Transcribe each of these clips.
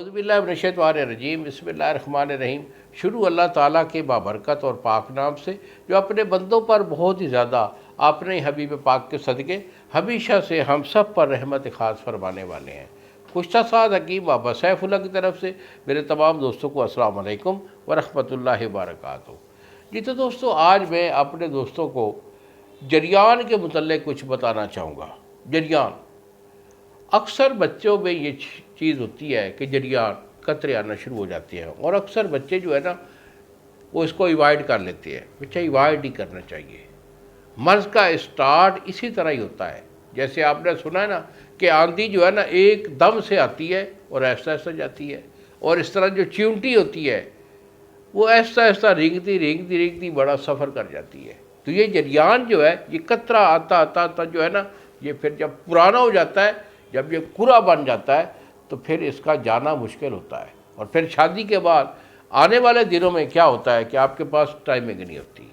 اعوذ باللہ من الشیطان الرجیم، بسم اللہ الرحمن الرحیم۔ شروع اللہ تعالیٰ کے بابرکت اور پاک نام سے جو اپنے بندوں پر بہت ہی زیادہ اپنے حبیب پاک کے صدقے ہمیشہ سے ہم سب پر رحمت خاص فرمانے والے ہیں۔ کشتہ سعد حکیم بابا سیف اللہ کی طرف سے میرے تمام دوستوں کو السلام علیکم ورحمۃ اللہ وبرکاتہ۔ جی تو دوستو، آج میں اپنے دوستوں کو جریان کے متعلق کچھ بتانا چاہوں گا۔ جریان اکثر بچوں میں یہ چیز ہوتی ہے کہ جریان قطرے آنا شروع ہو جاتے ہیں، اور اکثر بچے جو ہے نا وہ اس کو ایوائڈ کر لیتے ہیں۔ بچہ ایوائڈ ہی کرنا چاہیے۔ مرض کا اسٹارٹ اسی طرح ہی ہوتا ہے، جیسے آپ نے سنا ہے نا کہ آندھی جو ہے نا ایک دم سے آتی ہے اور ایسا ایسا جاتی ہے، اور اس طرح جو چیونٹی ہوتی ہے وہ ایسا ایسا رینگتی بڑا سفر کر جاتی ہے۔ تو یہ جریان جو ہے یہ قطرہ آتا جو ہے نا، یہ پھر جب پرانا ہو جاتا ہے، جب یہ کرا بن جاتا ہے تو پھر اس کا جانا مشکل ہوتا ہے۔ اور پھر شادی کے بعد آنے والے دنوں میں کیا ہوتا ہے کہ آپ کے پاس ٹائمنگ نہیں ہوتی،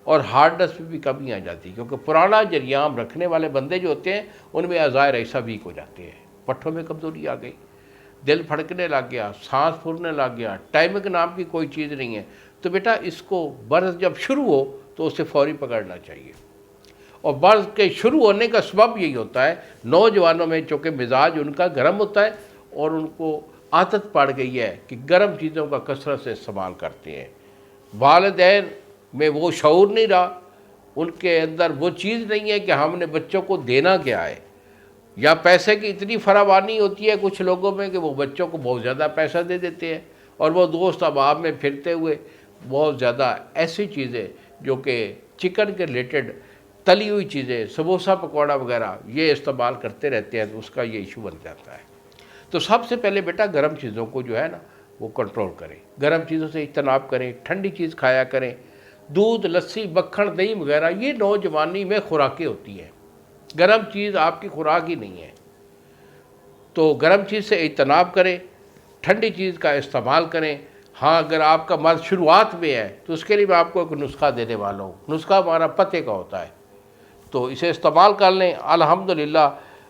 اور ہارڈنس میں بھی کمی آ جاتی ہے، کیونکہ پرانا جریان رکھنے والے بندے جو ہوتے ہیں ان میں اعضائے ایسا ویک ہو جاتے ہیں، پٹھوں میں کمزوری آ گئی، دل پھڑکنے لگ گیا، سانس پھولنے لگ گیا، ٹائمنگ نام کی کوئی چیز نہیں ہے۔ تو بیٹا اس کو برس جب شروع ہو تو اسے فوری پکڑنا چاہیے۔ اور برس کے شروع ہونے کا سبب یہی ہوتا ہے، نوجوانوں میں چونکہ مزاج ان کا گرم ہوتا ہے اور ان کو عادت پڑ گئی ہے کہ گرم چیزوں کا کثرت سے استعمال کرتے ہیں۔ والدین میں وہ شعور نہیں رہا، ان کے اندر وہ چیز نہیں ہے کہ ہم نے بچوں کو دینا کیا ہے، یا پیسے کی اتنی فراوانی ہوتی ہے کچھ لوگوں میں کہ وہ بچوں کو بہت زیادہ پیسہ دے دیتے ہیں، اور وہ دوست احباب میں پھرتے ہوئے بہت زیادہ ایسی چیزیں جو کہ چکن کے ریلیٹڈ تلی ہوئی چیزیں، سموسا پکوڑا وغیرہ یہ استعمال کرتے رہتے ہیں، تو اس کا یہ ایشو بن جاتا ہے۔ تو سب سے پہلے بیٹا گرم چیزوں کو جو ہے نا وہ کنٹرول کریں، گرم چیزوں سے اجتناب کریں، ٹھنڈی چیز کھایا کریں۔ دودھ، لسی، مکھن، دہی وغیرہ یہ نوجوانی میں خوراکیں ہوتی ہیں، گرم چیز آپ کی خوراک ہی نہیں ہے۔ تو گرم چیز سے اجتناب کریں، ٹھنڈی چیز کا استعمال کریں۔ ہاں اگر آپ کا مرض شروعات میں ہے تو اس کے لیے میں آپ کو ایک نسخہ دینے والا ہوں۔ نسخہ ہمارا پتے کا ہوتا ہے، تو اسے استعمال کر لیں، الحمدللہ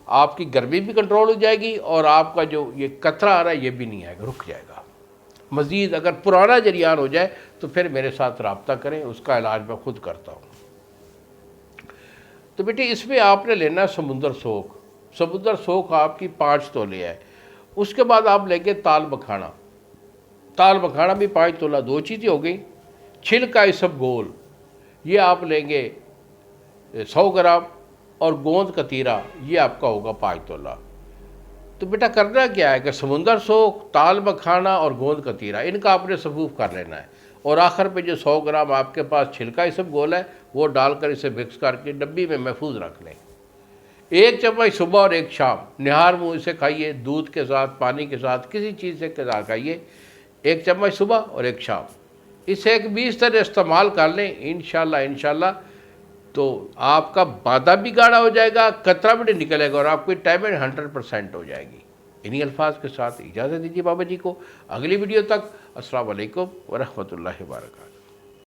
آپ کی گرمی بھی کنٹرول ہو جائے گی، اور آپ کا جو یہ قطرہ آ رہا ہے یہ بھی نہیں آئے گا، رک جائے گا۔ مزید اگر پرانا جریان ہو جائے تو پھر میرے ساتھ رابطہ کریں، اس کا علاج میں خود کرتا ہوں۔ تو بیٹے اس میں آپ نے لینا سمندر سوکھ۔ سمندر سوکھ آپ کی 5 تولے ہے۔ اس کے بعد آپ لیں گے تال مکھانا۔ تال مکھانا بھی 5 تولہ، 2 چیزیں ہو گئیں۔ چھلکا اسب گول یہ آپ لیں گے 100 گرام، اور گوند کتیرا یہ آپ کا ہوگا 5 تولہ۔ تو بیٹا کرنا کیا ہے کہ سمندر سوکھ، تال مکھانا اور گوند کتیرا ان کا آپ نے صفوف کر لینا ہے، اور آخر پہ جو 100 گرام آپ کے پاس چھلکا اسب گول ہے وہ ڈال کر اسے مکس کر کے ڈبی میں محفوظ رکھ لیں۔ 1 چمچ صبح اور 1 شام، نہار منہ اسے کھائیے، دودھ کے ساتھ، پانی کے ساتھ، کسی چیز سے کھائیے۔ 1 چمچ صبح اور 1 شام، اسے ایک 20 دن استعمال کر لیں، انشاءاللہ تو آپ کا معدہ بھی گاڑھا ہو جائے گا، قطرہ بھی نہیں نکلے گا، اور آپ کی ٹائمنگ 100% ہو جائے گی۔ انہی الفاظ کے ساتھ اجازت دیجیے بابا جی کو۔ اگلی ویڈیو تک السلام علیکم ورحمۃ اللہ وبرکاتہ۔